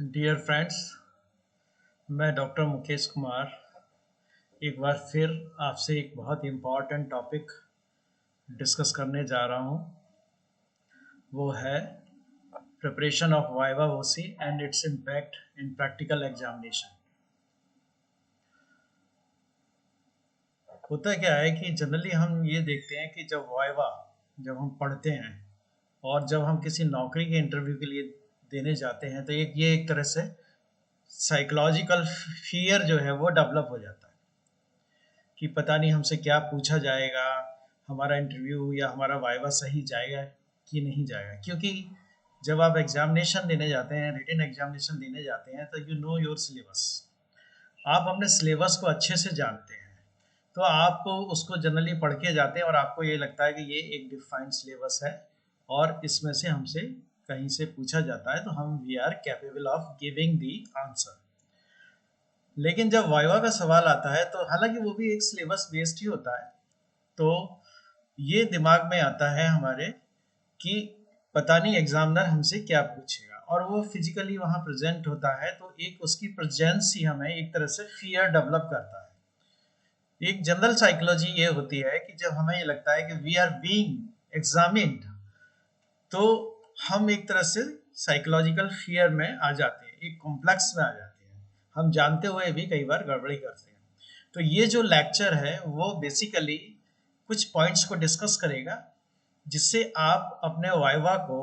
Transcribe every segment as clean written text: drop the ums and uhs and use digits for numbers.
Dear friends, मैं doctor Mukesh Kumar एक बार फिर आपसे एक बहुत इम्पॉर्टेंट टॉपिक डिस्कस करने जा रहा हूँ। वो है preparation of viva voce and its impact in practical examination. होता क्या है कि जनरली हम ये देखते हैं कि जब हम पढ़ते हैं और जब हम किसी नौकरी के इंटरव्यू के लिए देने जाते हैं तो एक तरह से साइकोलॉजिकल फियर जो है वो डेवलप हो जाता है कि पता नहीं हमसे क्या पूछा जाएगा, हमारा इंटरव्यू या हमारा वाइवा सही जाएगा कि नहीं जाएगा। क्योंकि जब आप एग्जामिनेशन देने जाते हैं, रिटन एग्जामिनेशन देने जाते हैं, तो यू नो योर सिलेबस। आप अपने सिलेबस को अच्छे से जानते हैं, तो आप उसको जनरली पढ़ के जाते हैं और आपको ये लगता है कि ये एक डिफाइंड सिलेबस है और इसमें से हमसे कहीं से पूछा जाता है तो हम we are capable of giving the answer. लेकिन जब वाइवा का सवाल आता है तो हालांकि वो भी एक सिलेबस बेस्ड ही होता है, तो ये दिमाग में आता है हमारे कि पता नहीं एग्जामिनर हमसे क्या पूछेगा, और वो फिजिकली वहाँ प्रेजेंट होता है तो एक उसकी प्रेजेंस ही हमें एक तरह से फियर डेवलप करता है। एक जनरल साइकोलॉजी ये होती है कि जब हमें ये लगता है कि वी आर बीइंग एग्जामिन्ड, तो हम एक तरह से साइकोलॉजिकल फियर में आ जाते हैं, एक कॉम्प्लेक्स में आ जाते हैं। हम जानते हुए भी कई बार गड़बड़ी करते हैं। तो ये जो लेक्चर है वो बेसिकली कुछ पॉइंट्स को डिस्कस करेगा जिससे आप अपने वाइवा को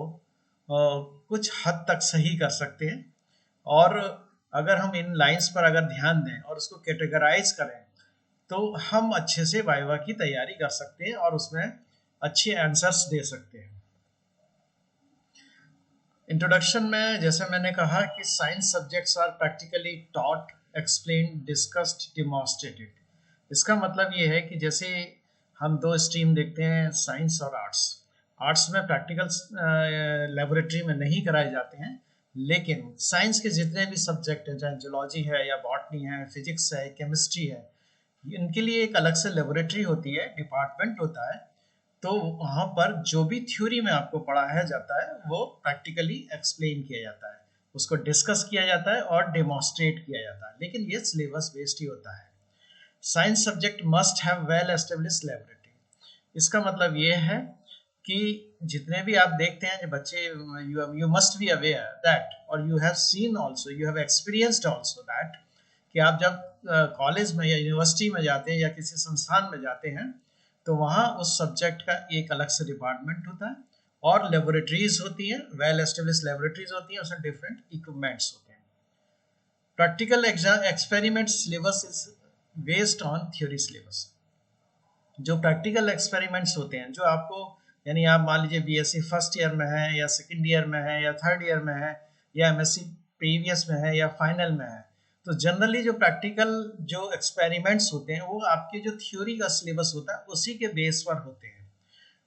कुछ हद तक सही कर सकते हैं। और अगर हम इन लाइंस पर अगर ध्यान दें और उसको कैटेगराइज करें तो हम अच्छे से वाइवा की तैयारी कर सकते हैं और उसमें अच्छे आंसर्स दे सकते हैं। इंट्रोडक्शन में जैसे मैंने कहा कि science subjects are practically taught, explain, discussed, demonstrated. इसका मतलब ये है कि जैसे हम दो स्ट्रीम देखते हैं, साइंस और आर्ट्स। आर्ट्स में प्रैक्टिकल लेबोरेटरी में नहीं कराए जाते हैं, लेकिन साइंस के जितने भी सब्जेक्ट हैं, चाहे जूलॉजी है या बॉटनी है, फिजिक्स है, केमिस्ट्री है, इनके लिए एक अलग से लेबोरेटरी होती है, डिपार्टमेंट होता है। तो वहाँ पर जो भी थ्योरी में आपको पढ़ाया जाता है वो प्रैक्टिकली एक्सप्लेन किया जाता है, उसको डिस्कस किया जाता है और डेमोन्स्ट्रेट किया जाता है, लेकिन ये सिलेबस बेस्ड ही होता है। Science subject must have well established laboratory. इसका मतलब ये है कि जितने भी आप देखते हैं जो बच्चे, you must be aware that, और you have seen also, you have experienced also that, कि आप जब कॉलेज में या यूनिवर्सिटी में जाते हैं या किसी संस्थान में जाते हैं तो वहाँ उस सब्जेक्ट का एक अलग से डिपार्टमेंट होता है और लेबोरेटरीज होती हैं, वेल एस्टेब्लिश्ड लेबोरेटरीज होती हैं, उसमें डिफरेंट इक्विपमेंट्स होते हैं। Practical experiment syllabus is based on theory syllabus. जो प्रैक्टिकल एक्सपेरिमेंट्स होते हैं, जो आपको, यानी आप मान लीजिए बीएससी फर्स्ट ईयर में है या सेकेंड ईयर में है या थर्ड ईयर में है या एमएससी प्रीवियस में है या फाइनल में है, तो जनरली जो प्रैक्टिकल जो एक्सपेरिमेंट्स होते हैं वो आपके जो थ्योरी का सिलेबस होता है उसी के बेस पर होते हैं।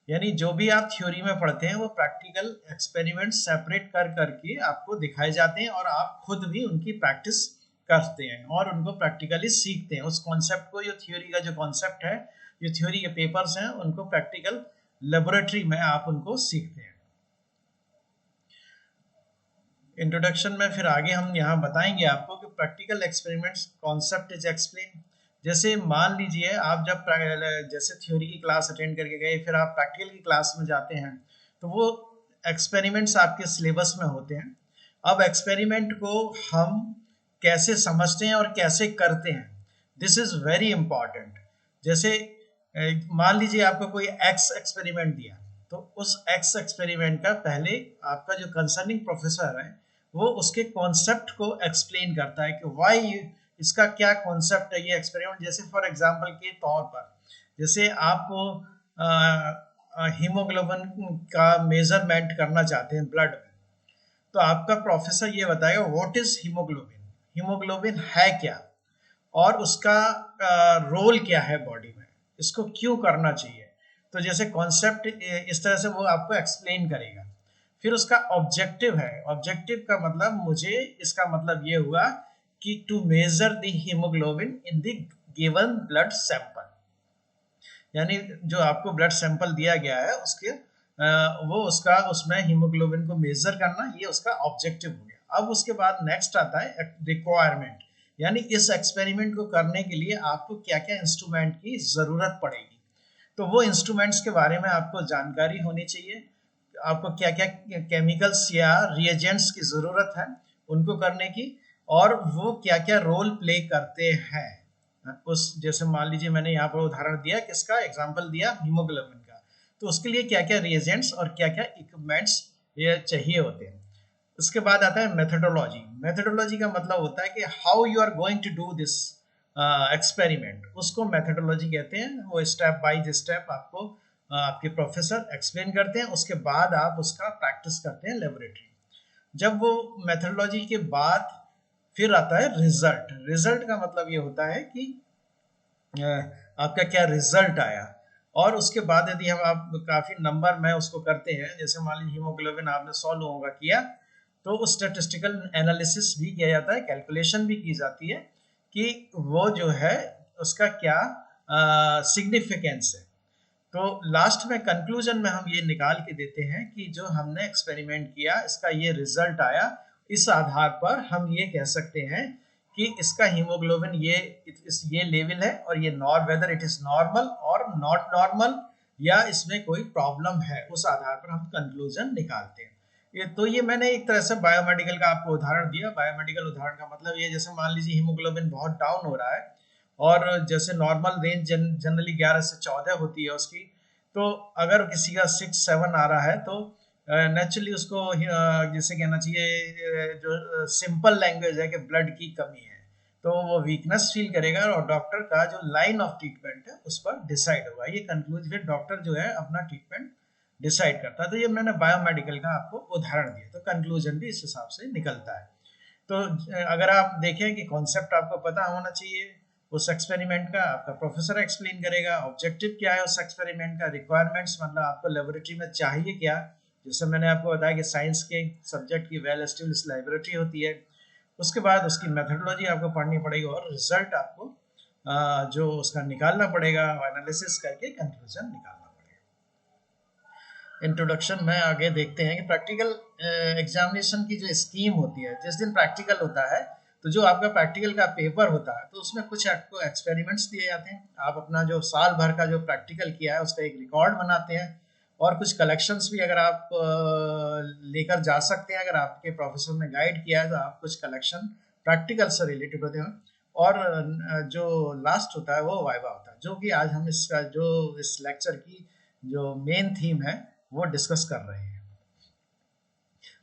यानी जो भी आप थ्योरी में पढ़ते हैं वो प्रैक्टिकल एक्सपेरिमेंट सेपरेट कर करके आपको दिखाए जाते हैं और आप खुद भी उनकी प्रैक्टिस करते हैं और उनको प्रैक्टिकली सीखते हैं। उस कॉन्सेप्ट को, जो थ्योरी का जो कॉन्सेप्ट है, जो थ्योरी के पेपर्स हैं, उनको प्रैक्टिकल लेबोरेटरी में आप उनको सीखते हैं। इंट्रोडक्शन में फिर आगे हम यहाँ बताएंगे आपको कि practical experiments concept is explain. जैसे मान लीजिए आप जब जैसे थ्योरी की क्लास अटेंड करके गए, फिर आप प्रैक्टिकल की क्लास में जाते हैं तो वो एक्सपेरिमेंट्स आपके सिलेबस में होते हैं। अब एक्सपेरिमेंट को हम कैसे समझते हैं और कैसे करते हैं, दिस इज वेरी इंपॉर्टेंट। जैसे मान लीजिए आपको कोई एक्स एक्सपेरिमेंट दिया, तो उस एक्स एक्सपेरिमेंट का पहले आपका जो कंसर्निंग प्रोफेसर है वो उसके कॉन्सेप्ट को एक्सप्लेन करता है कि वाई, इसका क्या कॉन्सेप्ट है ये एक्सपेरिमेंट। जैसे फॉर एग्जांपल के तौर पर, जैसे आपको हीमोग्लोबिन का मेजरमेंट करना चाहते हैं ब्लड में, तो आपका प्रोफेसर ये बताएगा व्हाट इज हीमोग्लोबिन, हीमोग्लोबिन है क्या और उसका रोल क्या है बॉडी में, इसको क्यों करना चाहिए। तो जैसे कॉन्सेप्ट इस तरह से वो आपको एक्सप्लेन करेगा। फिर उसका ऑब्जेक्टिव है, ऑब्जेक्टिव का मतलब, मुझे इसका मतलब ये हुआ कि to measure the haemoglobin in the given blood sample, यानी जो आपको ब्लड सैंपल दिया गया है उसके वो उसका उसमें हीमोग्लोबिन को मेजर करना, ये उसका ऑब्जेक्टिव हो गया। अब उसके बाद नेक्स्ट आता है रिक्वायरमेंट, यानी इस एक्सपेरिमेंट को करने के लिए आपको क्या क्या इंस्ट्रूमेंट की जरूरत पड़ेगी। तो वो इंस्ट्रूमेंट्स के बारे में आपको जानकारी होनी चाहिए, आपको क्या क्या केमिकल्स या रिएजेंट्स की जरूरत है उनको करने की, और वो क्या क्या रोल प्ले करते हैं उस, जैसे मान लीजिए मैंने यहाँ पर उदाहरण दिया, किसका एग्जांपल दिया, हीमोग्लोबिन का, तो उसके लिए क्या क्या रिएजेंट्स और क्या क्या इक्विपमेंट्स ये चाहिए होते हैं। उसके बाद आता है मेथोडोलॉजी। मेथोडोलॉजी का मतलब होता है कि how you are going to do this experiment, उसको मेथोडोलॉजी कहते हैं। वो स्टेप बाय स्टेप आपको आपके प्रोफेसर एक्सप्लेन करते हैं, उसके बाद आप उसका प्रैक्टिस करते हैं लेबोरेटरी। जब वो मेथोडोलॉजी के बाद फिर आता है रिजल्ट। रिजल्ट का मतलब ये होता है कि आपका क्या रिजल्ट आया, और उसके बाद यदि हम आप काफी नंबर में उसको करते हैं, जैसे मान लीजिए हीमोग्लोबिन आपने 100 लोगों का किया, तो उस स्टैटिस्टिकल एनालिसिस भी किया जाता है, कैलकुलेशन भी की जाती है कि वो जो है उसका क्या सिग्निफिकेंस है। तो लास्ट में कंक्लूजन में हम ये निकाल के देते हैं कि जो हमने एक्सपेरिमेंट किया इसका ये रिजल्ट आया, इस आधार पर हम ये कह सकते हैं कि इसका हीमोग्लोबिन ये लेवल है, और ये वेदर इट इज नॉर्मल और नॉट नॉर्मल, या इसमें कोई प्रॉब्लम है, उस आधार पर हम कंक्लूजन निकालते हैं। ये मैंने एक तरह से बायोमेडिकल का आपको उदाहरण दिया। बायोमेडिकल उदाहरण का मतलब ये, जैसे मान लीजिए हीमोग्लोबिन बहुत डाउन हो रहा है, और जैसे नॉर्मल रेंज जनरली 11 से 14 होती है उसकी, तो अगर किसी का 6-7 आ रहा है तो नेचुरली उसको जैसे कहना चाहिए, जो सिंपल लैंग्वेज है कि ब्लड की कमी है, तो वो वीकनेस फील करेगा, और डॉक्टर का जो लाइन ऑफ ट्रीटमेंट है उस पर डिसाइड होगा। ये कंक्लूज फिर डॉक्टर जो है अपना ट्रीटमेंट डिसाइड करता है। तो ये मैंने बायोमेडिकल का आपको उदाहरण दिया, तो कंक्लूजन भी इस हिसाब से निकलता है। तो अगर आप देखें कि कॉन्सेप्ट आपको पता होना चाहिए उस एक्सपेरिमेंट का, आपका प्रोफेसर एक्सप्लेन करेगा ऑब्जेक्टिव क्या है उस एक्सपेरिमेंट का, रिक्वायरमेंट्स मतलब आपको लेबोरेटरी में चाहिए क्या, जैसे मैंने आपको बताया कि साइंस के सब्जेक्ट की वेल एस्टेब्लिश्ड लाइब्रेरी होती है, उसके बाद उसकी मेथोडोलॉजी आपको पढ़नी पड़ेगी, और रिजल्ट आपको जो उसका निकालना पड़ेगा, एनालिसिस करके कंक्लूजन निकालना पड़ेगा। इंट्रोडक्शन में आगे देखते हैं कि प्रैक्टिकल एग्जामिनेशन की जो स्कीम होती है, जिस दिन प्रैक्टिकल होता है तो जो आपका प्रैक्टिकल का पेपर होता है तो उसमें कुछ आपको एक्सपेरिमेंट्स दिए जाते हैं, आप अपना जो साल भर का जो प्रैक्टिकल किया है उसका एक रिकॉर्ड बनाते हैं, और कुछ कलेक्शंस भी अगर आप लेकर जा सकते हैं, अगर आपके प्रोफेसर ने गाइड किया है तो आप कुछ कलेक्शन प्रैक्टिकल से रिलेटेड होते हैं। और जो लास्ट होता है वो वाइवा होता है, जो कि आज हम इसका जो इस लेक्चर की जो मेन थीम है वो डिस्कस कर रहे हैं।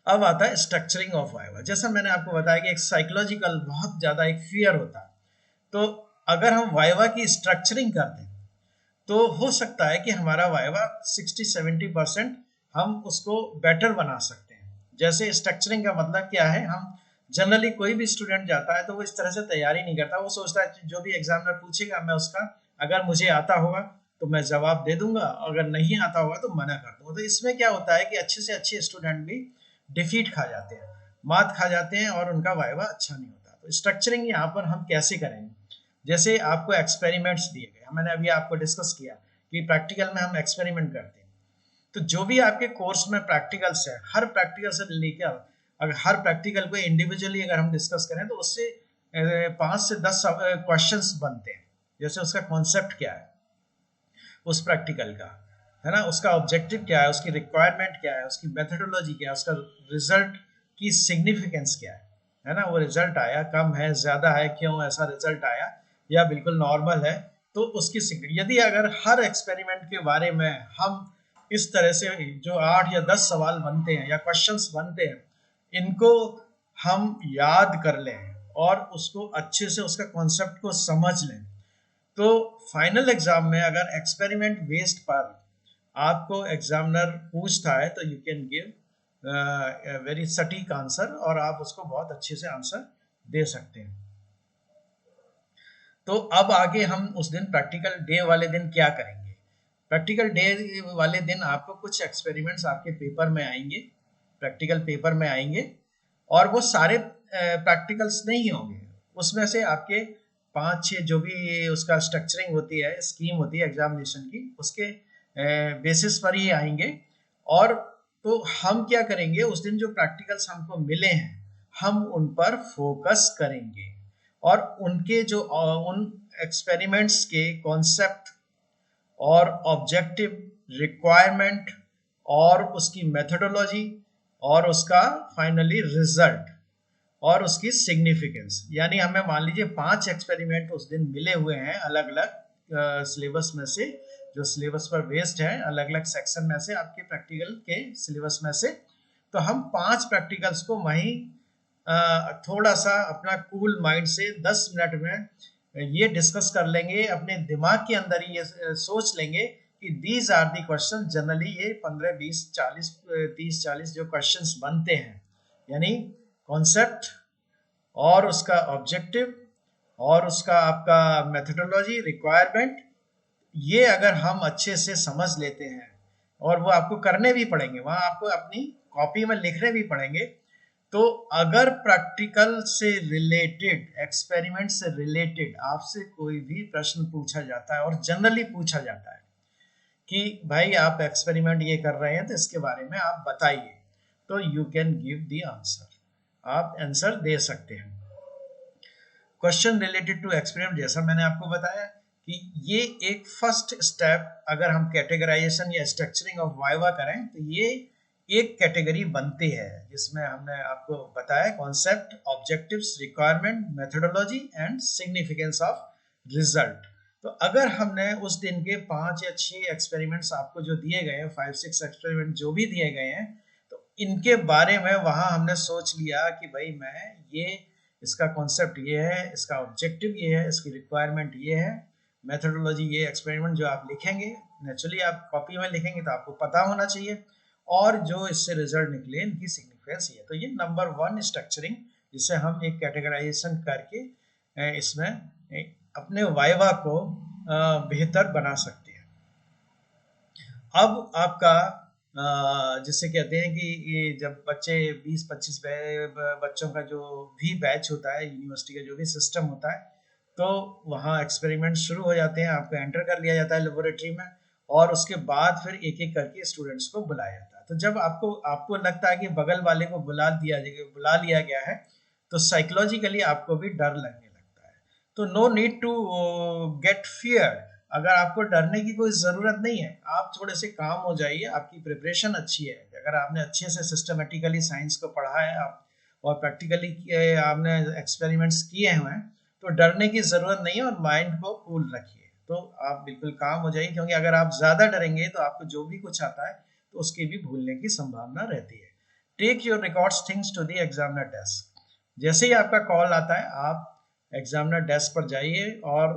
अब आता है स्ट्रक्चरिंग ऑफ वाइवा। जैसा मैंने आपको बताया कि एक साइकोलॉजिकल बहुत ज्यादा एक फियर होता है, तो अगर हम वाइवा की स्ट्रक्चरिंग कर दें तो हो सकता है कि हमारा वाइवा 60-70% हम उसको बेटर बना सकते हैं। जैसे स्ट्रक्चरिंग का मतलब क्या है, हम जनरली कोई भी स्टूडेंट जाता है तो वो इस तरह से तैयारी नहीं करता, वो सोचता है जो भी एग्जामिनर पूछेगा मैं उसका, अगर मुझे आता होगा तो मैं जवाब दे दूंगा, अगर नहीं आता होगा तो मना कर दूंगा। तो इसमें क्या होता है कि अच्छे से अच्छे स्टूडेंट भी डिफीट खा जाते हैं, मात खा जाते हैं, और उनका वाइवा अच्छा नहीं होता। तो स्ट्रक्चरिंग यहाँ पर हम कैसे करेंगे, जैसे आपको एक्सपेरिमेंट्स दिए गए, मैंने अभी आपको डिस्कस किया कि प्रैक्टिकल में हम एक्सपेरिमेंट करते हैं, तो जो भी आपके कोर्स में प्रैक्टिकल्स है, हर प्रैक्टिकल से लेकर, अगर हर प्रैक्टिकल को इंडिविजुअली अगर हम डिस्कस करें तो उससे 5 से 10 क्वेश्चंस बनते हैं। जैसे उसका कॉन्सेप्ट क्या है उस प्रैक्टिकल का, है ना, उसका ऑब्जेक्टिव क्या है, उसकी रिक्वायरमेंट क्या है, उसकी मेथोडोलॉजी क्या है, उसका रिजल्ट की सिग्निफिकेंस क्या है ना, वो रिजल्ट आया कम है ज्यादा है, क्यों ऐसा रिजल्ट आया, या बिल्कुल नॉर्मल है, तो उसकी यदि अगर हर एक्सपेरिमेंट के बारे में हम इस तरह से जो 8 या 10 सवाल बनते हैं या क्वेश्चंस बनते हैं, इनको हम याद कर लें और उसको अच्छे से उसका कॉन्सेप्ट को समझ लें, तो फाइनल एग्जाम में अगर एक्सपेरिमेंट बेस्ड पर आपको एग्जामिनर पूछता है तो यू कैन गिव वेरी सटीक आंसर, और आप उसको बहुत अच्छे से आंसर दे सकते हैं। तो अब आगे हम उस दिन प्रैक्टिकल डे वाले दिन क्या करेंगे। प्रैक्टिकल डे वाले दिन आपको कुछ एक्सपेरिमेंट्स आपके पेपर में आएंगे, प्रैक्टिकल पेपर में आएंगे, और वो सारे प्रैक्टिकल्स नहीं होंगे, उसमें से आपके 5-6 जो भी उसका स्ट्रक्चरिंग होती है, स्कीम होती है एग्जामिनेशन की, उसके बेसिस पर ही आएंगे। और तो हम क्या करेंगे, उस दिन जो प्रैक्टिकल्स हमको मिले हैं हम उन पर फोकस करेंगे और उनके जो उन एक्सपेरिमेंट्स के कॉन्सेप्ट और ऑब्जेक्टिव, रिक्वायरमेंट और उसकी मेथोडोलॉजी और उसका फाइनली रिजल्ट और उसकी सिग्निफिकेंस, यानी हमें मान लीजिए 5 एक्सपेरिमेंट उस दिन मिले हुए हैं अलग अलग सिलेबस में से, जो सिलेबस पर बेस्ड है, अलग अलग सेक्शन में से, आपके प्रैक्टिकल के सिलेबस में से। तो हम 5 प्रैक्टिकल्स को वहीं थोड़ा सा अपना कूल माइंड से 10 मिनट में ये डिस्कस कर लेंगे, अपने दिमाग के अंदर ही ये सोच लेंगे कि these are the question. Generally ये 15 20 40 30 40 जो क्वेश्चंस बनते हैं, यानी कॉन्सेप्ट और उसका ऑब्जेक्टिव और उसका आपका मेथोडोलॉजी, रिक्वायरमेंट, ये अगर हम अच्छे से समझ लेते हैं, और वो आपको करने भी पड़ेंगे, वहां आपको अपनी कॉपी में लिखने भी पड़ेंगे। तो अगर प्रैक्टिकल से रिलेटेड, एक्सपेरिमेंट से रिलेटेड आपसे कोई भी प्रश्न पूछा जाता है, और जनरली पूछा जाता है कि भाई आप एक्सपेरिमेंट ये कर रहे हैं तो इसके बारे में आप बताइए, तो you can give the answer, आप आंसर दे सकते हैं। क्वेश्चन रिलेटेड टू एक्सपेरिमेंट, जैसा मैंने आपको बताया कि ये एक फर्स्ट स्टेप, अगर हम कैटेगराइजेशन या स्ट्रक्चरिंग ऑफ वाइवा करें तो ये एक कैटेगरी बनती है, जिसमें हमने आपको बताया concept, objectives, requirement, methodology and significance of result. तो अगर हमने उस दिन के 5 या 6 एक्सपेरिमेंट्स आपको जो दिए गए हैं, 5-6 एक्सपेरिमेंट जो भी दिए गए हैं, तो इनके बारे में वहां हमने सोच लिया कि भाई मैं ये, इसका कॉन्सेप्ट ये है, इसका ऑब्जेक्टिव ये है, इसकी रिक्वायरमेंट ये है, मेथोडोलॉजी ये, एक्सपेरिमेंट जो आप लिखेंगे, नेचुरली आप कॉपी में लिखेंगे तो आपको पता होना चाहिए, और जो इससे रिजल्ट निकले इनकी सिग्निफिकेंस ये। तो ये नंबर 1 स्ट्रक्चरिंग, जिसे हम एक कैटेगराइजेशन करके इसमें अपने वाइवा को बेहतर बना सकते हैं। अब आपका जिसे कहते हैं कि ये जब बच्चे 20-25 बच्चों का जो भी बैच होता है, यूनिवर्सिटी का जो भी सिस्टम होता है, तो वहाँ एक्सपेरिमेंट शुरू हो जाते हैं, आपको एंटर कर लिया जाता है लेबोरेटरी में, और उसके बाद फिर एक एक करके स्टूडेंट्स को बुलाया जाता है। तो जब आपको लगता है कि बगल वाले को बुला लिया गया है, तो साइकोलॉजिकली आपको भी डर लगने लगता है। तो no need to get fear, अगर आपको डरने की कोई ज़रूरत नहीं है, आप थोड़े से काम हो जाइए, आपकी प्रिपरेशन अच्छी है, अगर आपने अच्छे से सिस्टमेटिकली साइंस को पढ़ा है आप, और प्रैक्टिकली आपने एक्सपेरिमेंट्स किए हुए हैं, तो डरने की ज़रूरत नहीं है, और माइंड को कूल रखिए, तो आप बिल्कुल काम हो जाइए। क्योंकि अगर आप ज़्यादा डरेंगे तो आपको जो भी कुछ आता है तो उसकी भी भूलने की संभावना रहती है। Take your records things to the examiner desk, जैसे ही आपका कॉल आता है आप एग्जामिनर डेस्क पर जाइए, और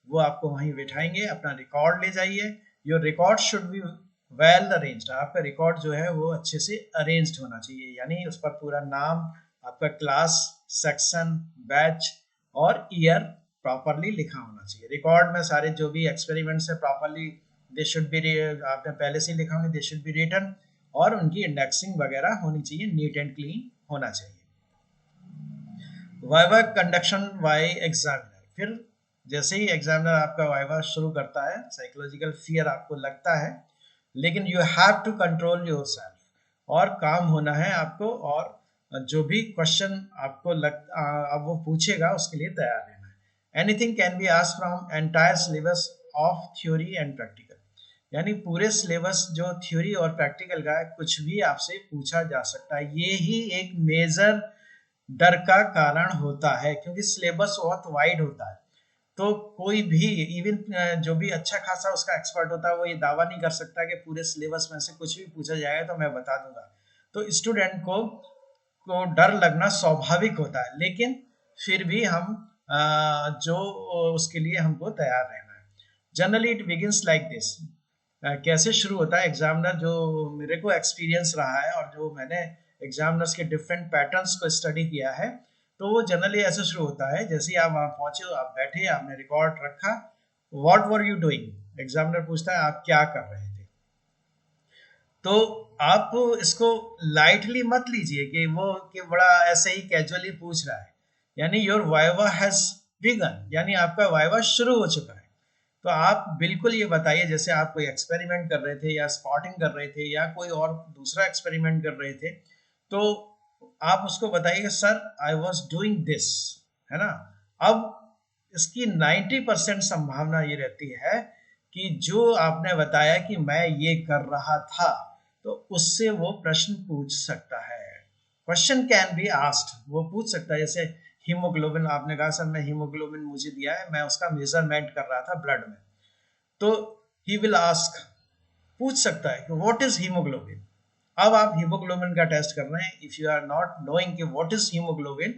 वो आपको वहीं बिठाएंगे, अपना रिकॉर्ड ले जाइए। Your record should be well arranged, आपका रिकॉर्ड जो है वो अच्छे से अरेंज्ड होना चाहिए, यानी उस पर पूरा नाम, आपका क्लास, सेक्शन, बैच और ईयर प्रॉपरली लिखा होना चाहिए। रिकॉर्ड में सारे जो भी एक्सपेरिमेंट्स है प्रॉपरली दे शुड बी, आपने पहले से लिखा होंगे, दे शुड बी रिटन, और उनकी इंडेक्सिंग वगैरह होनी चाहिए, नीट एंड क्लीन होना चाहिए। वाइवा कंडक्शन बाय एग्जामिनर, फिर जैसे ही एग्जामिनर आपका वाइवा शुरू करता है, साइकोलॉजिकल फियर आपको लगता है, लेकिन you have to control yourself, और काम होना है आपको, और जो भी क्वेश्चन आपको अब वो पूछेगा उसके लिए तैयार रहना है। Anything can be asked from entire syllabus of theory and practical, यानी पूरे सिलेबस जो थ्योरी और प्रैक्टिकल का है, कुछ भी आपसे पूछा जा सकता है। ये ही एक मेजर डर का कारण होता है, क्योंकि सिलेबस बहुत वाइड होता है, तो कोई भी, इवन जो भी अच्छा खासा उसका एक्सपर्ट होता है, वो ये दावा नहीं कर सकता कि पूरे सिलेबस में से कुछ भी पूछा जाएगा तो मैं बता दूंगा। तो स्टूडेंट को डर लगना स्वाभाविक होता है, लेकिन फिर भी हम जो उसके लिए हमको तैयार रहना है। Generally it begins like this, कैसे शुरू होता है एग्जामिनर, जो मेरे को एक्सपीरियंस रहा है और जो मैंने एग्जामिनर्स के डिफरेंट पैटर्न्स को स्टडी किया है, तो वो जनरली ऐसे शुरू होता है, जैसे ही आप वहाँ पहुंचे, आप बैठे, आपने रिकॉर्ड रखा, what were you doing, examiner पूछता है आप क्या कर रहे थे। तो आप इसको लाइटली मत लीजिए कि बड़ा ऐसे ही कैजुअली पूछ रहा है, यानी योर वाइवा हैज बिगन, यानी आपका वाइवा शुरू हो चुका है। तो आप बिल्कुल ये बताइए, जैसे आप कोई एक्सपेरिमेंट कर रहे थे, या स्पॉटिंग कर रहे थे, या कोई और दूसरा एक्सपेरिमेंट कर रहे थे, तो आप उसको बताइए sir I was doing this, है ना। अब इसकी 90% संभावना ये रहती है कि जो आपने बताया कि मैं ये कर रहा था, तो उससे वो प्रश्न पूछ सकता है। क्वेश्चन कैन बी आस्क्ड, वो पूछ सकता है। जैसे हीमोग्लोबिन, आपने कहा सर मैं हीमोग्लोबिन मुझे दिया है, मैं उसका मेजरमेंट कर रहा था ब्लड में, तो ही विल आस्क, पूछ सकता है कि व्हाट इज हीमोग्लोबिन। अब आप हीमोग्लोबिन का टेस्ट कर रहे हैं, if you are not knowing कि व्हाट इज हीमोग्लोबिन,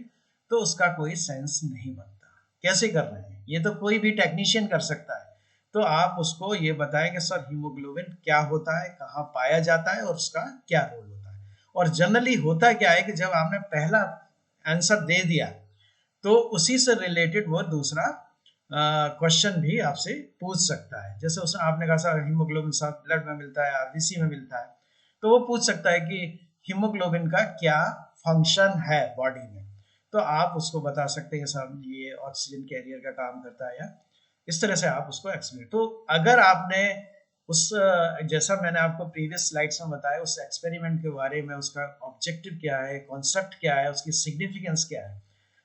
तो उसका कोई सेंस नहीं बनता। कैसे कर रहे हैं, ये तो कोई भी टेक्नीशियन कर सकता है। तो आप उसको ये बताएं कि सर हीमोग्लोबिन क्या होता है, कहाँ पाया जाता है और उसका क्या रोल होता है। और जनरली होता क्या है कि जब आपने पहला आंसर दे दिया, तो उसी से रिलेटेड वो दूसरा क्वेश्चन भी आपसे पूछ सकता है। जैसे उसने आपने कहा सर हीमोग्लोबिन सब ब्लड में मिलता है, आरबीसी में मिलता है, तो वो पूछ सकता है कि हीमोग्लोबिन का क्या फंक्शन है बॉडी में। तो आप उसको बता सकते हैं सर ये ऑक्सीजन कैरियर का काम करता है, या इस तरह से आप उसको एक्सप्लेन। तो अगर आपने उस जैसा मैंने आपको प्रीवियस स्लाइड्स में बताया उस एक्सपेरिमेंट के बारे में, उसका ऑब्जेक्टिव क्या है, कॉन्सेप्ट क्या है, उसकी सिग्निफिकेंस क्या है,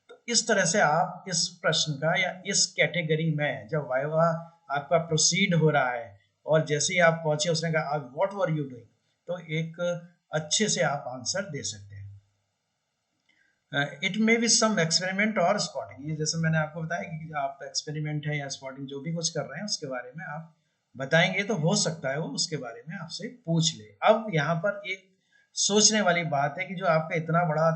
तो इस तरह से आप इस प्रश्न का या इस कैटेगरी में जब वाइवा आपका प्रोसीड हो रहा है और जैसे ही आप पहुंचे उसने कहा व्हाट वर यू डूइंग, तो एक अच्छे से आप आंसर दे सकते हैं। It may be some experiment और स्पॉटिंग, ये जैसे मैंने आपको बताया कि आप एक्सपेरिमेंट है या स्पॉटिंग जो भी कुछ कर रहे हैं उसके बारे में आप बताएंगे, तो हो सकता है वो उसके बारे में आपसे पूछ ले। अब यहाँ पर एक सोचने वाली बात है कि जो आपका इतना बड़ा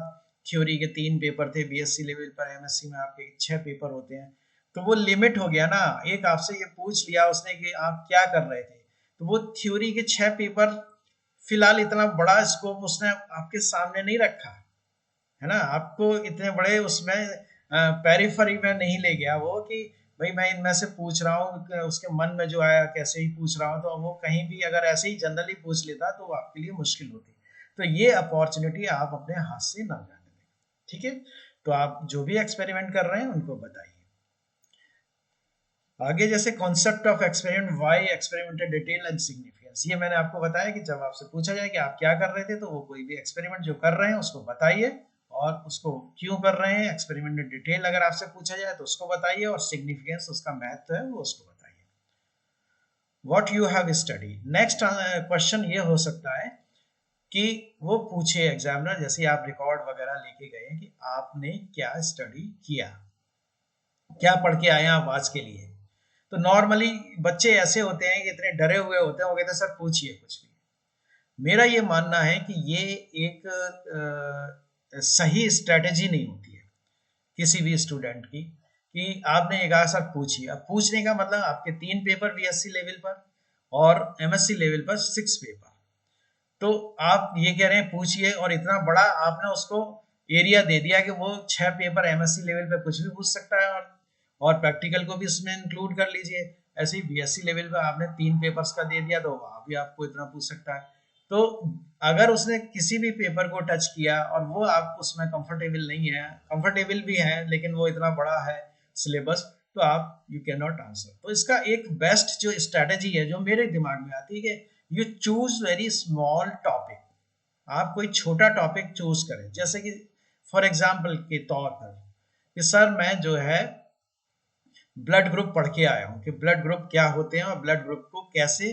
थ्योरी के 3 पेपर थे बीएससी लेवल पर, एमएससी में आपके 6 पेपर होते हैं, तो वो लिमिट हो गया ना। एक आपसे ये पूछ लिया उसने कि आप क्या कर रहे थे, तो वो थ्योरी के 6 पेपर फिलहाल इतना बड़ा स्कोप उसने आपके सामने नहीं रखा, है ना। आपको इतने बड़े उसमें पेरिफेरी में नहीं ले गया वो कि भाई मैं इनमें से पूछ रहा हूँ, उसके मन में जो आया कैसे ही पूछ रहा हूँ, तो वो कहीं भी अगर ऐसे ही जनरली पूछ लेता तो आपके लिए मुश्किल होती। तो ये अपॉर्चुनिटी आप अपने हाथ से ना जाने दें, ठीक है। तो आप जो भी एक्सपेरिमेंट कर रहे हैं उनको बताइए। आगे जैसे concept of experiment, why experimented detail and significance, ये मैंने आपको बताया कि जब आपसे पूछा जाए कि आप क्या कर रहे थे, तो वो कोई भी एक्सपेरिमेंट जो कर रहे हैं उसको बताइए, और उसको क्यों कर रहे हैं, एक्सपेरिमेंट डिटेल अगर आपसे पूछा जाए तो उसको बताइए, और सिग्निफिकेंस उसका महत्व है वो उसको बताइए। What you have study, next question ये हो सकता है कि वो पूछे एग्जामिनर, जैसे आप रिकॉर्ड वगैरह लेके गए कि आपने क्या स्टडी किया, क्या पढ़ के आए आप आज के लिए। तो नॉर्मली बच्चे ऐसे होते हैं कि इतने डरे हुए होते हैं, वो कहते हैं सर पूछिए कुछ भी। मेरा ये मानना है कि ये एक सही स्ट्रेटेजी नहीं होती है किसी भी स्टूडेंट की, कि आपने ये कहा सर पूछिए। अब पूछने का मतलब आपके 3 पेपर बीएससी लेवल पर और एमएससी लेवल पर 6 पेपर, तो आप ये कह रहे हैं पूछिए, और इतना बड़ा आपने उसको एरिया दे दिया कि वो 6 पेपर एमएससी लेवल पे कुछ भी पूछ सकता है, और प्रैक्टिकल को भी इसमें इंक्लूड कर लीजिए। ऐसे ही बीएससी लेवल पे आपने 3 पेपर्स का दे दिया, तो वहां भी आपको इतना पूछ सकता है। तो अगर उसने किसी भी पेपर को टच किया और वो आप उसमें कंफर्टेबल नहीं है, कंफर्टेबल भी है लेकिन वो इतना बड़ा है सिलेबस, तो आप यू कैन नॉट आंसर। तो इसका एक बेस्ट जो स्ट्रेटेजी है जो मेरे दिमाग में आती है कि you choose very small topic. आप कोई छोटा टॉपिक चूज करें, जैसे कि फॉर एग्जाम्पल के तौर पर कि सर मैं जो है ब्लड ग्रुप पढ़ के आया हूँ कि ब्लड ग्रुप क्या होते हैं और ब्लड ग्रुप को कैसे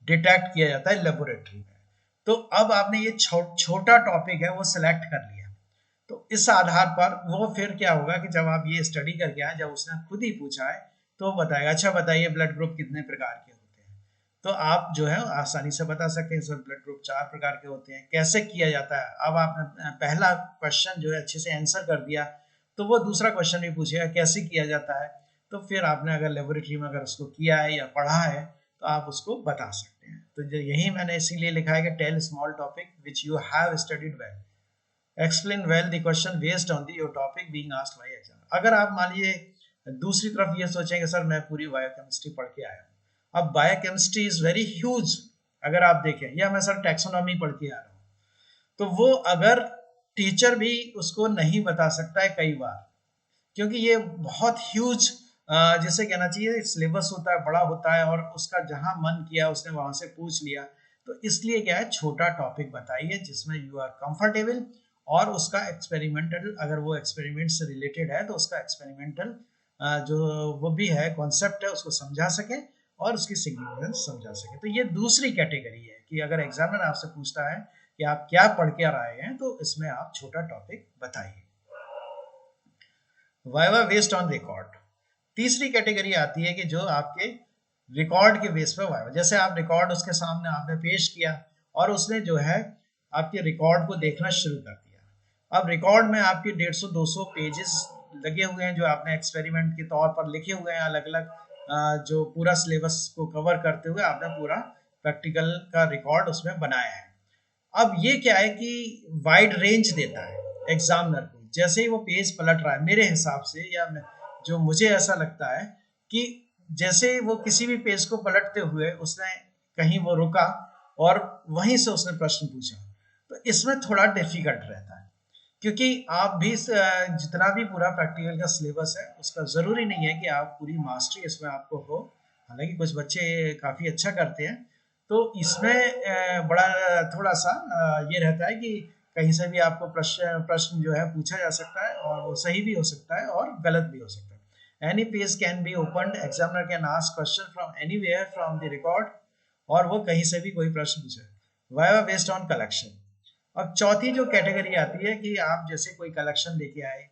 डिटेक्ट किया जाता है लेबोरेटरी में। तो अब आपने ये छोटा टॉपिक है वो सिलेक्ट कर लिया, तो इस आधार पर वो फिर क्या होगा कि जब आप ये स्टडी करके आए, जब उसने खुद ही पूछा है, तो वो बताएगा अच्छा बताइए ब्लड ग्रुप कितने प्रकार के होते हैं। तो आप जो है आसानी से बता सकते हैं सर ब्लड ग्रुप 4 प्रकार के होते हैं, कैसे किया जाता है। अब आपने पहला क्वेश्चन जो है अच्छे से आंसर कर दिया, तो वो दूसरा क्वेश्चन भी पूछेगा कैसे किया जाता है। तो फिर आपने अगर लेबोरेटरी में अगर उसको किया है या पढ़ा है, तो आप उसको बता सकते हैं। तो यही मैंने इसीलिए लिखा है कि tell small topic which you have studied well, explain well the question based on the your topic being asked by exam. अगर आप मान लीजिए दूसरी तरफ ये सोचेंगे सर मैं पूरी बायोकेमिस्ट्री पढ़ के आया हूँ, अब बायोकेमिस्ट्री इज वेरी ह्यूज, अगर आप देखें, या मैं सर टैक्सोनॉमी पढ़ के आ रहा हूँ, तो वो अगर टीचर भी उसको नहीं बता सकता है कई बार, क्योंकि ये बहुत ह्यूज जिसे कहना चाहिए सिलेबस होता है, बड़ा होता है, और उसका जहां मन किया उसने वहां से पूछ लिया। तो इसलिए क्या है, छोटा टॉपिक बताइए जिसमें यू आर कंफर्टेबल, और उसका एक्सपेरिमेंटल, अगर वो एक्सपेरिमेंट से रिलेटेड है तो उसका एक्सपेरिमेंटल जो वो भी है कॉन्सेप्ट है उसको समझा सके और उसकी सिग्निफिकेंस समझा सके। तो ये दूसरी कैटेगरी है कि अगर एग्जामिनर आपसे पूछता है कि आप क्या पढ़ के आए हैं तो इसमें आप छोटा टॉपिक बताइए। वाइवा बेस्ड ऑन रिकॉर्ड, तीसरी कैटेगरी आती है कि जो आपके रिकॉर्ड के बेस पर वाइवा, जैसे आप रिकॉर्ड उसके सामने आपने पेश किया और उसने जो है आपके रिकॉर्ड को देखना शुरू कर दिया। अब रिकॉर्ड में आपके 150-200 पेजेस लगे हुए हैं जो आपने एक्सपेरिमेंट के तौर पर लिखे हुए हैं, अलग अलग जो पूरा सिलेबस को कवर करते हुए आपने पूरा प्रैक्टिकल का रिकॉर्ड उसमें बनाया है। अब ये क्या है कि वाइड रेंज देता है एग्जामिनर को, जैसे ही वो पेज पलट रहा है मेरे हिसाब से, या जो मुझे ऐसा लगता है कि जैसे वो किसी भी पेज को पलटते हुए उसने कहीं वो रुका और वहीं से उसने प्रश्न पूछा, तो इसमें थोड़ा डिफिकल्ट रहता है क्योंकि आप भी जितना भी पूरा प्रैक्टिकल का सिलेबस है उसका जरूरी नहीं है कि आप पूरी मास्टरी इसमें आपको हो। हालांकि कुछ बच्चे काफी अच्छा करते हैं, तो इसमें बड़ा थोड़ा सा ये रहता है कि कहीं से भी आपको प्रश्न प्रश्न जो है पूछा जा सकता है और वो सही भी हो सकता है और गलत भी हो सकता है। Any page can be opened, examiner can ask question from anywhere from the record, और वो कहीं से भी कोई प्रश्न पूछे। Viva based on collection. अब चौथी जो कैटेगरी आती है कि आप जैसे कोई कलेक्शन लेके आए,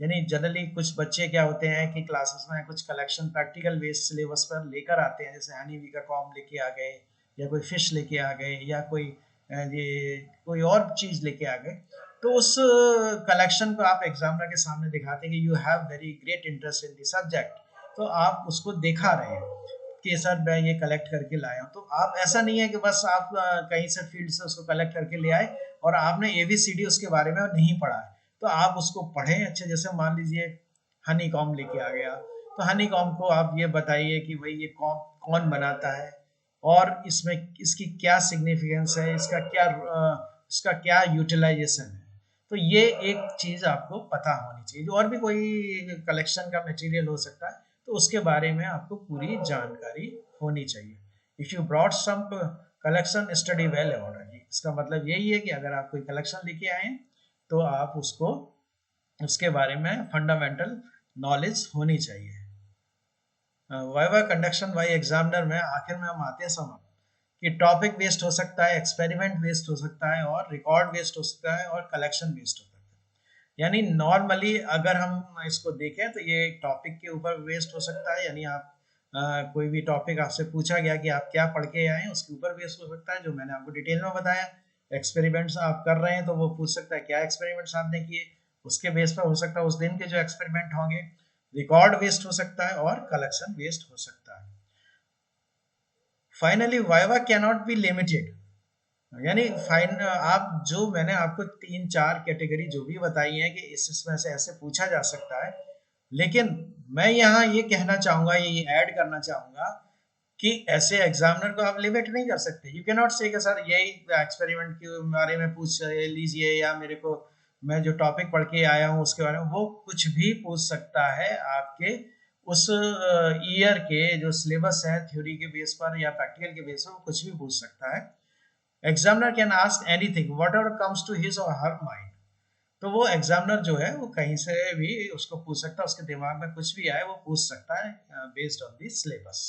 यानी जनरली कुछ बच्चे क्या होते हैं कि क्लासेस में कुछ कलेक्शन प्रैक्टिकल बेस्ड सिलेबस पर लेकर आते हैं, जैसे हनी वी का कॉम लेके आ गए या कोई फिश लेके आ गए या कोई ये कोई और चीज लेके आ गए, तो उस कलेक्शन को आप एग्जामिनर के सामने दिखाते हैं कि you have very great interest in the subject, तो आप उसको दिखा रहे हैं कि सर मैं ये कलेक्ट करके लाया हूँ। तो आप ऐसा नहीं है कि बस आप कहीं से फील्ड से उसको कलेक्ट करके ले आए और आपने ABCD उसके बारे में नहीं पढ़ा है, तो आप उसको पढ़ें अच्छे। जैसे मान लीजिए हनी कॉम लेके आ गया, तो हनी कॉम को आप ये बताइए कि भाई ये कॉम कौन बनाता है और इसमें इसकी क्या सिग्निफिकेंस है, इसका क्या यूटिलाइजेशन है। तो ये एक चीज आपको पता होनी चाहिए। और भी कोई कलेक्शन का मटेरियल हो सकता है तो उसके बारे में आपको पूरी जानकारी होनी चाहिए। If you brought some collection study well about it, इसका मतलब यही है कि अगर आप कोई कलेक्शन लेके आए हैं तो आप उसको उसके बारे में फंडामेंटल नॉलेज होनी चाहिए। वाइवा कंडक्शन बाय एग्जामिनर में आखिर में हम आते हैं समझ कि टॉपिक बेस्ड हो सकता है, एक्सपेरिमेंट बेस्ड हो सकता है और रिकॉर्ड बेस्ड हो सकता है और कलेक्शन बेस्ड हो सकता है। यानी नॉर्मली अगर हम इसको देखें तो ये टॉपिक के ऊपर बेस्ड हो सकता है, यानी आप कोई भी टॉपिक आपसे पूछा गया कि आप क्या पढ़ के आए हैं उसके ऊपर बेस्ड हो सकता है, जो मैंने आपको डिटेल में बताया। एक्सपेरिमेंट्स आप कर रहे हैं तो वो पूछ सकता है क्या एक्सपेरिमेंट्स आपने किए, उसके बेस पर हो सकता है उस दिन के जो एक्सपेरिमेंट होंगे। रिकॉर्ड बेस्ड हो सकता है और कलेक्शन बेस्ड हो सकता है। Finally viva can not be limited, यानी फाइन आप जो मैंने आपको 3-4 कैटेगरी जो भी बताई है कि इसमें से ऐसे पूछा जा सकता है, लेकिन मैं यहाँ ये कहना चाहूंगा, ये ऐड करना चाहूंगा कि ऐसे एग्जामिनर को आप लिमिट नहीं कर सकते। यू कैन नॉट से कि सर यही एक्सपेरिमेंट के बारे में पूछ लीजिए या मेरे को मैं जो टॉपिक पढ़ के आया हूँ उसके बारे में, वो कुछ भी पूछ सकता है आपके उस ईयर के जो सिलेबस है थ्योरी के बेस पर या प्रैक्टिकल के बेस पर, वो कुछ भी पूछ सकता है। Examiner can ask anything whatever comes to his or her mind, तो वो एग्जामिनर जो है वो कहीं से भी उसको पूछ सकता है, उसके दिमाग में कुछ भी आए वो पूछ सकता है based on the syllabus.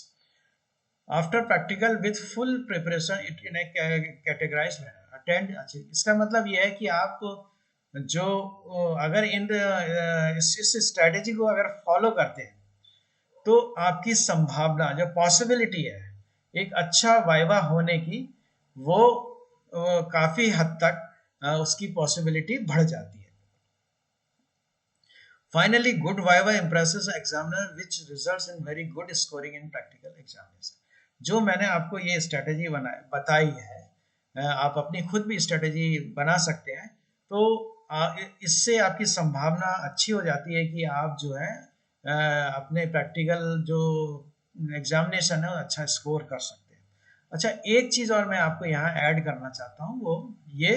After practical with full preparation it in categorise attend. अच्छा, इसका मतलब ये है कि आप जो अगर इस स्ट्रेटेजी को अगर फॉलो करते हैं तो आपकी संभावना जो पॉसिबिलिटी है एक अच्छा वाइवा होने की, वो काफी हद तक उसकी पॉसिबिलिटी बढ़ जाती है। Finally good viva impresses examiner which results in very good scoring in practical examination. जो मैंने आपको ये स्ट्रेटेजी बताई है, आप अपनी खुद भी स्ट्रेटेजी बना सकते हैं, तो इससे आपकी संभावना अच्छी हो जाती है कि आप जो है अपने प्रैक्टिकल जो एग्जामिनेशन है अच्छा स्कोर कर सकते हैं। अच्छा, एक चीज और मैं आपको यहाँ ऐड करना चाहता हूँ, वो ये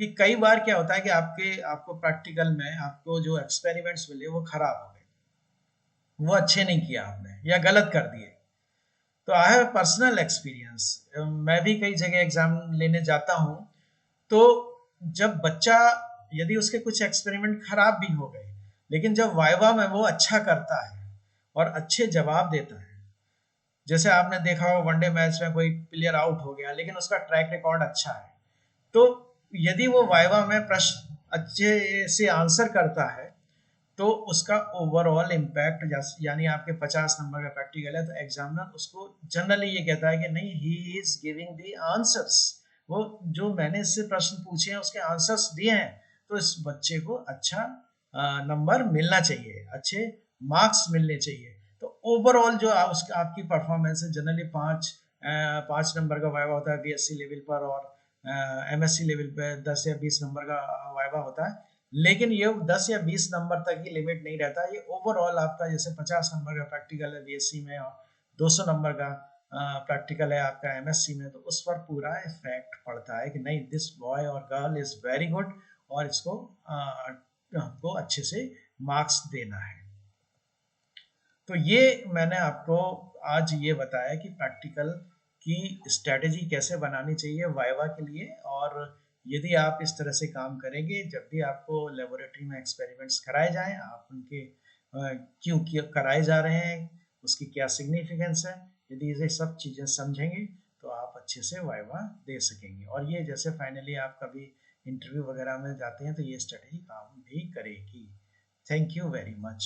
कि कई बार क्या होता है कि आपको प्रैक्टिकल में आपको जो एक्सपेरिमेंट्स मिले वो खराब हो गए, वो अच्छे नहीं किया आपने या गलत कर दिए। तो आई हैव पर्सनल एक्सपीरियंस, मैं भी कई जगह एग्जाम लेने जाता हूँ, तो जब बच्चा यदि उसके कुछ एक्सपेरिमेंट खराब भी हो गए, लेकिन जब वाइवा में वो अच्छा करता है और अच्छे जवाब देता है, जैसे आपने देखा हो वनडे मैच में कोई प्लेयर आउट हो गया लेकिन उसका ट्रैक रिकॉर्ड अच्छा है, तो यदि वो वाइवा में प्रश्न अच्छे से आंसर करता है तो उसका ओवरऑल इम्पैक्ट, यानी आपके 50 नंबर का प्रैक्टिकल है तो एग्जामिनर उसको जनरली ये कहता है कि नहीं, he is giving the answers, वो जो मैंने इससे प्रश्न पूछे हैं उसके आंसर्स दिए हैं, तो इस बच्चे को अच्छा नंबर मिलना चाहिए, अच्छे मार्क्स मिलने चाहिए। तो ओवरऑल जो उसकी आपकी परफॉर्मेंस है, जनरली 5 नंबर का वाइवा होता है बीएससी लेवल पर, और एमएससी लेवल पे 10 या 20 नंबर का वाइवा होता है, लेकिन ये 10 या 20 नंबर तक ही लिमिट नहीं रहता, ये ओवरऑल आपका जैसे 50 नंबर का प्रैक्टिकल है बीएससी में और 200 नंबर का प्रैक्टिकल है आपका एमएससी में, तो उस पर पूरा इफेक्ट पड़ता है कि नहीं, दिस बॉय और गर्ल इज वेरी गुड और इसको हमको अच्छे से मार्क्स देना है। तो ये मैंने आपको आज ये बताया कि प्रैक्टिकल की स्ट्रेटेजी कैसे बनानी चाहिए वाइवा के लिए, और यदि आप इस तरह से काम करेंगे, जब भी आपको लेबोरेटरी में एक्सपेरिमेंट्स कराए जाएं, आप उनके क्यों कराए जा रहे हैं, उसकी क्या सिग्निफिकेंस है, यदि ये सब चीज़ें समझेंगे तो आप अच्छे से वाइवा दे सकेंगे, और ये जैसे फाइनली आप कभी इंटरव्यू वगैरह में जाते हैं तो ये स्ट्रेटेजी काम भी करेगी। Thank you very much.